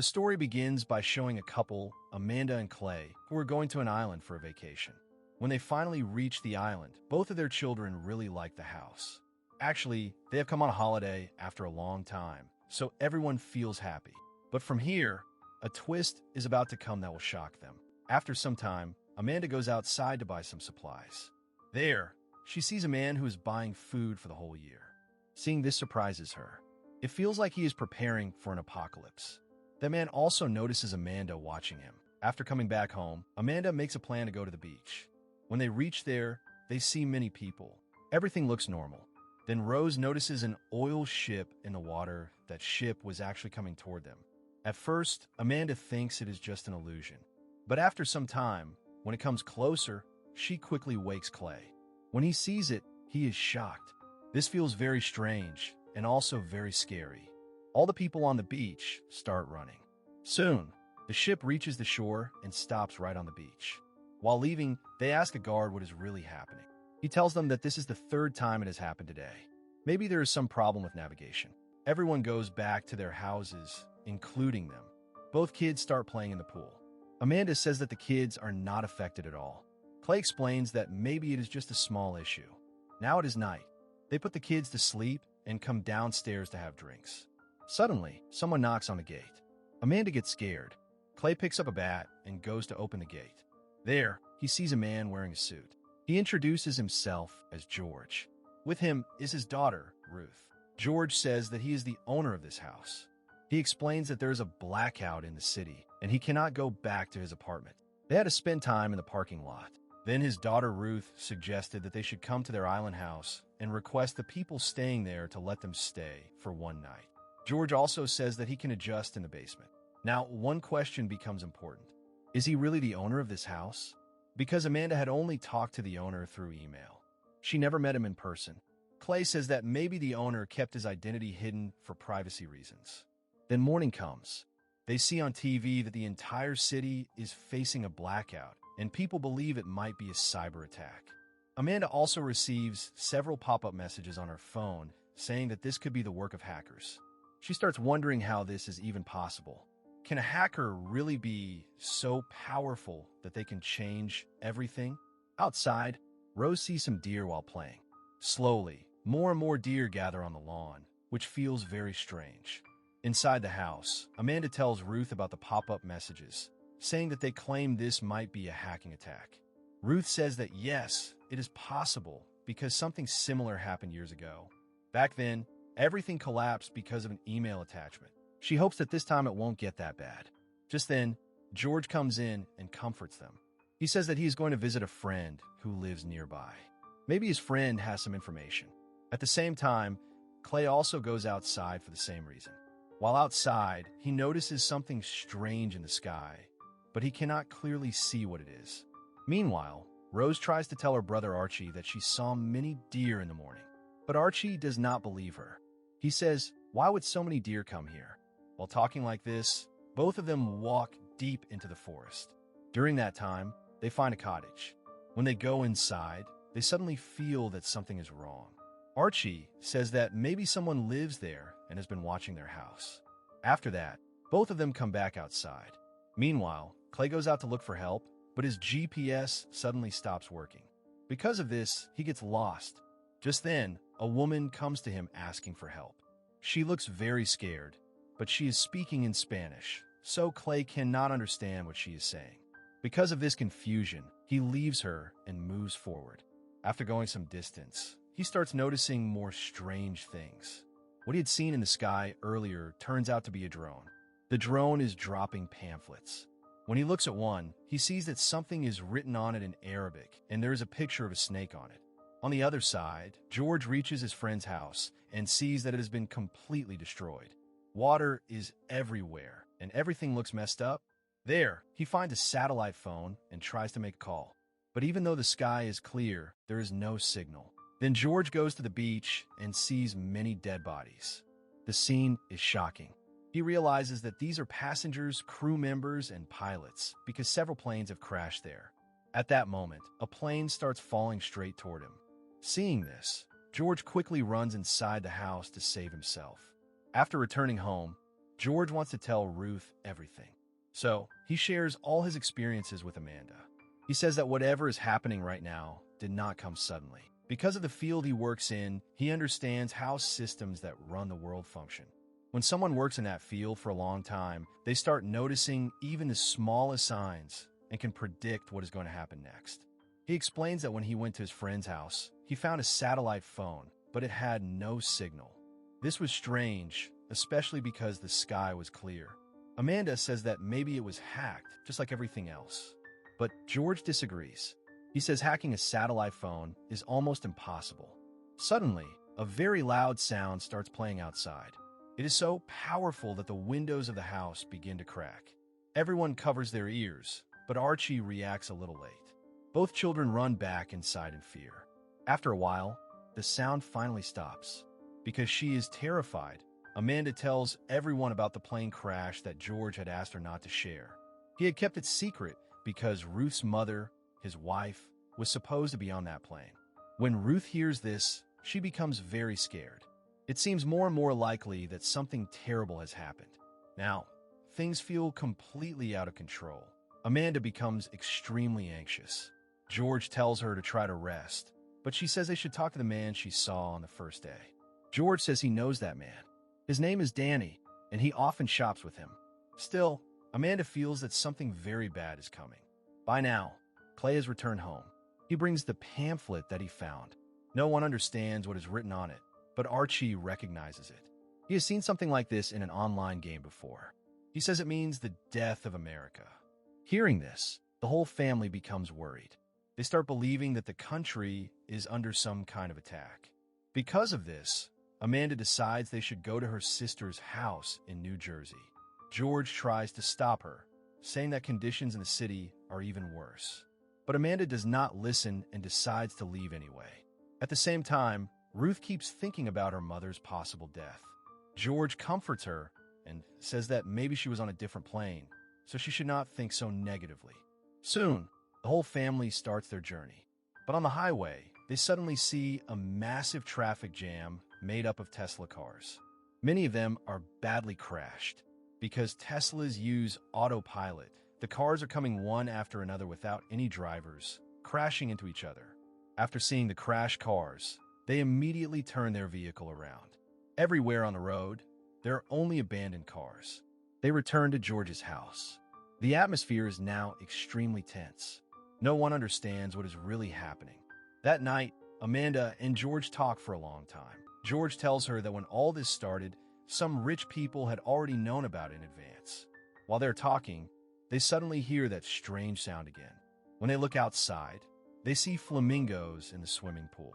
The story begins by showing a couple, Amanda and Clay, who are going to an island for a vacation. When they finally reach the island, both of their children really like the house. Actually, they have come on a holiday after a long time, so everyone feels happy. But from here, a twist is about to come that will shock them. After some time, Amanda goes outside to buy some supplies. There, she sees a man who is buying food for the whole year. Seeing this surprises her. It feels like he is preparing for an apocalypse. The man also notices Amanda watching him. After coming back home, Amanda makes a plan to go to the beach. When they reach there, they see many people. Everything looks normal. Then Rose notices an oil ship in the water. That ship was actually coming toward them. At first, Amanda thinks it is just an illusion. But after some time, when it comes closer, she quickly wakes Clay. When he sees it, he is shocked. This feels very strange and also very scary. All the people on the beach start running. Soon, the ship reaches the shore and stops right on the beach. While leaving, they ask a guard what is really happening. He tells them that this is the third time it has happened today. Maybe there is some problem with navigation. Everyone goes back to their houses, including them. Both kids start playing in the pool. Amanda says that the kids are not affected at all. Clay explains that maybe it is just a small issue. Now it is night. They put the kids to sleep and come downstairs to have drinks. Suddenly, someone knocks on the gate. Amanda gets scared. Clay picks up a bat and goes to open the gate. There, he sees a man wearing a suit. He introduces himself as George. With him is his daughter, Ruth. George says that he is the owner of this house. He explains that there is a blackout in the city and he cannot go back to his apartment. They had to spend time in the parking lot. Then his daughter Ruth suggested that they should come to their island house and request the people staying there to let them stay for one night. George also says that he can adjust in the basement. Now, one question becomes important. Is he really the owner of this house? Because Amanda had only talked to the owner through email. She never met him in person. Clay says that maybe the owner kept his identity hidden for privacy reasons. Then morning comes. They see on TV that the entire city is facing a blackout, and people believe it might be a cyber attack. Amanda also receives several pop-up messages on her phone saying that this could be the work of hackers. She starts wondering how this is even possible. Can a hacker really be so powerful that they can change everything? Outside, Rose sees some deer while playing. Slowly, more and more deer gather on the lawn, which feels very strange. Inside the house, Amanda tells Ruth about the pop-up messages, saying that they claim this might be a hacking attack. Ruth says that yes, it is possible because something similar happened years ago. Back then, everything collapsed because of an email attachment. She hopes that this time it won't get that bad. Just then, George comes in and comforts them. He says that he is going to visit a friend who lives nearby. Maybe his friend has some information. At the same time, Clay also goes outside for the same reason. While outside, he notices something strange in the sky, but he cannot clearly see what it is. Meanwhile, Rose tries to tell her brother Archie that she saw many deer in the morning, but Archie does not believe her. He says, "Why would so many deer come here?" While talking like this, both of them walk deep into the forest. During that time, they find a cottage. When they go inside, they suddenly feel that something is wrong. Archie says that maybe someone lives there and has been watching their house. After that, both of them come back outside. Meanwhile, Clay goes out to look for help, but his GPS suddenly stops working. Because of this, he gets lost. Just then, a woman comes to him asking for help. She looks very scared, but she is speaking in Spanish, so Clay cannot understand what she is saying. Because of this confusion, he leaves her and moves forward. After going some distance, he starts noticing more strange things. What he had seen in the sky earlier turns out to be a drone. The drone is dropping pamphlets. When he looks at one, he sees that something is written on it in Arabic, and there is a picture of a snake on it. On the other side, George reaches his friend's house and sees that it has been completely destroyed. Water is everywhere, and everything looks messed up. There, he finds a satellite phone and tries to make a call. But even though the sky is clear, there is no signal. Then George goes to the beach and sees many dead bodies. The scene is shocking. He realizes that these are passengers, crew members, and pilots because several planes have crashed there. At that moment, a plane starts falling straight toward him. Seeing this, George quickly runs inside the house to save himself. After returning home, George wants to tell Ruth everything. So, he shares all his experiences with Amanda. He says that whatever is happening right now did not come suddenly. Because of the field he works in, he understands how systems that run the world function. When someone works in that field for a long time, they start noticing even the smallest signs and can predict what is going to happen next. He explains that when he went to his friend's house, he found a satellite phone, but it had no signal. This was strange, especially because the sky was clear. Amanda says that maybe it was hacked, just like everything else. But George disagrees. He says hacking a satellite phone is almost impossible. Suddenly, a very loud sound starts playing outside. It is so powerful that the windows of the house begin to crack. Everyone covers their ears, but Archie reacts a little late. Both children run back inside in fear. After a while, the sound finally stops. Because she is terrified, Amanda tells everyone about the plane crash that George had asked her not to share. He had kept it secret because Ruth's mother, his wife, was supposed to be on that plane. When Ruth hears this, she becomes very scared. It seems more and more likely that something terrible has happened. Now, things feel completely out of control. Amanda becomes extremely anxious. George tells her to try to rest, but she says they should talk to the man she saw on the first day. George says he knows that man. His name is Danny, and he often shops with him. Still, Amanda feels that something very bad is coming. By now, Clay has returned home. He brings the pamphlet that he found. No one understands what is written on it, but Archie recognizes it. He has seen something like this in an online game before. He says it means the death of America. Hearing this, the whole family becomes worried. They start believing that the country is under some kind of attack. Because of this, Amanda decides they should go to her sister's house in New Jersey. George tries to stop her, saying that conditions in the city are even worse. But Amanda does not listen and decides to leave anyway. At the same time, Ruth keeps thinking about her mother's possible death. George comforts her and says that maybe she was on a different plane, so she should not think so negatively. Soon, the whole family starts their journey. But on the highway, they suddenly see a massive traffic jam made up of Tesla cars. Many of them are badly crashed. Because Teslas use autopilot, the cars are coming one after another without any drivers, crashing into each other. After seeing the crashed cars, they immediately turn their vehicle around. Everywhere on the road, there are only abandoned cars. They return to George's house. The atmosphere is now extremely tense. No one understands what is really happening. That night, Amanda and George talk for a long time. George tells her that when all this started, some rich people had already known about it in advance. While they're talking, they suddenly hear that strange sound again. When they look outside, they see flamingos in the swimming pool.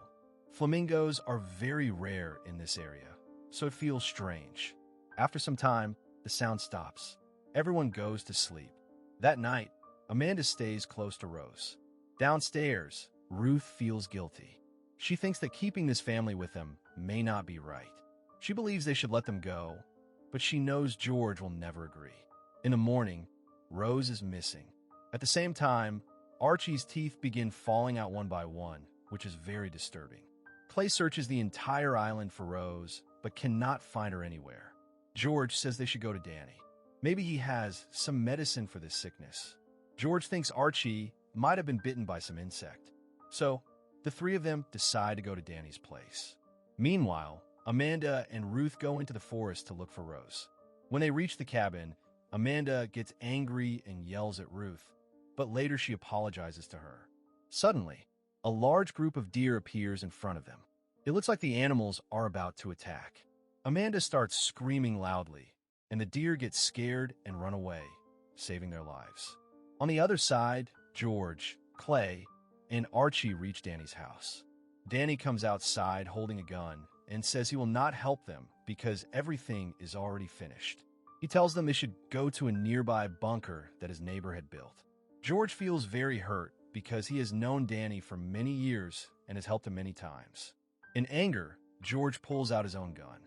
Flamingos are very rare in this area, so it feels strange. After some time, the sound stops. Everyone goes to sleep. That night, Amanda stays close to Rose. Downstairs, Ruth feels guilty. She thinks that keeping this family with them may not be right. She believes they should let them go, but she knows George will never agree. In the morning, Rose is missing. At the same time, Archie's teeth begin falling out one by one, which is very disturbing. Clay searches the entire island for Rose, but cannot find her anywhere. George says they should go to Danny. Maybe he has some medicine for this sickness. George thinks Archie might have been bitten by some insect. So, the three of them decide to go to Danny's place. Meanwhile, Amanda and Ruth go into the forest to look for Rose. When they reach the cabin, Amanda gets angry and yells at Ruth, but later she apologizes to her. Suddenly, a large group of deer appears in front of them. It looks like the animals are about to attack. Amanda starts screaming loudly, and the deer get scared and run away, saving their lives. On the other side, George, Clay, and Archie reach Danny's house. Danny comes outside holding a gun and says he will not help them because everything is already finished. He tells them they should go to a nearby bunker that his neighbor had built. George feels very hurt because he has known Danny for many years and has helped him many times. In anger, George pulls out his own gun.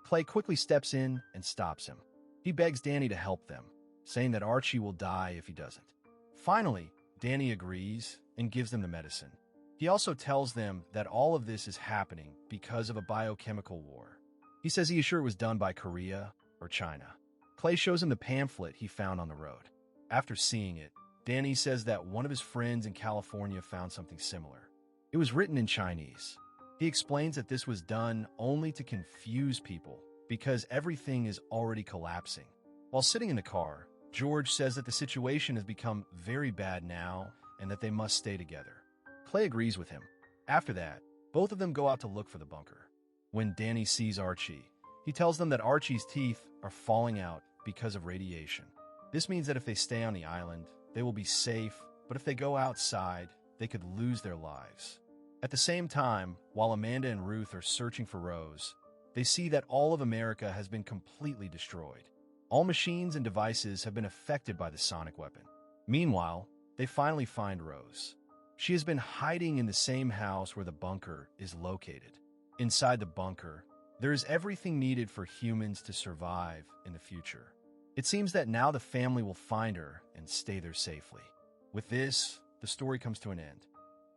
Clay quickly steps in and stops him. He begs Danny to help them, saying that Archie will die if he doesn't. Finally, Danny agrees and gives them the medicine. He also tells them that all of this is happening because of a biochemical war. He says he is sure it was done by Korea or China. Clay shows him the pamphlet he found on the road. After seeing it, Danny says that one of his friends in California found something similar. It was written in Chinese. He explains that this was done only to confuse people because everything is already collapsing. While sitting in the car, George says that the situation has become very bad now and that they must stay together. Clay agrees with him. After that, both of them go out to look for the bunker. When Danny sees Archie, he tells them that Archie's teeth are falling out because of radiation. This means that if they stay on the island, they will be safe, but if they go outside, they could lose their lives. At the same time, while Amanda and Ruth are searching for Rose, they see that all of America has been completely destroyed. All machines and devices have been affected by the sonic weapon. Meanwhile, they finally find Rose. She has been hiding in the same house where the bunker is located. Inside the bunker, there is everything needed for humans to survive in the future. It seems that now the family will find her and stay there safely. With this, the story comes to an end.